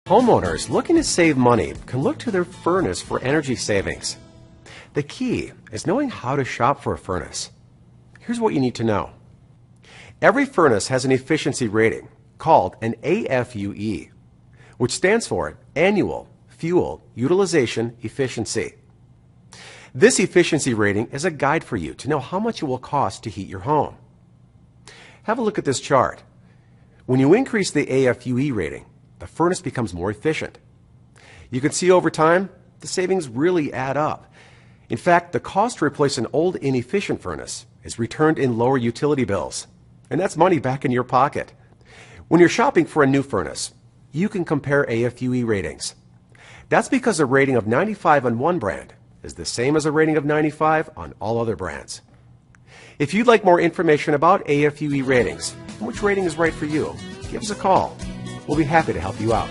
Homeowners looking to save money can look to their furnace for energy savings. The key is knowing how to shop for a furnace. Here's what you need to know. Every furnace has an efficiency rating called an AFUE, which stands for Annual Fuel Utilization Efficiency. This efficiency rating is a guide for you to know how much it will cost to heat your home. Have a look at this chart. When you increase the AFUE rating, the furnace becomes more efficient. You can see over time, the savings really add up. In fact, the cost to replace an old inefficient furnace is returned in lower utility bills, and that's money back in your pocket. When you're shopping for a new furnace, you can compare AFUE ratings. That's because a rating of 95 on one brand is the same as a rating of 95 on all other brands. If you'd like more information about AFUE ratings and which rating is right for you, give us a call. We'll be happy to help you out.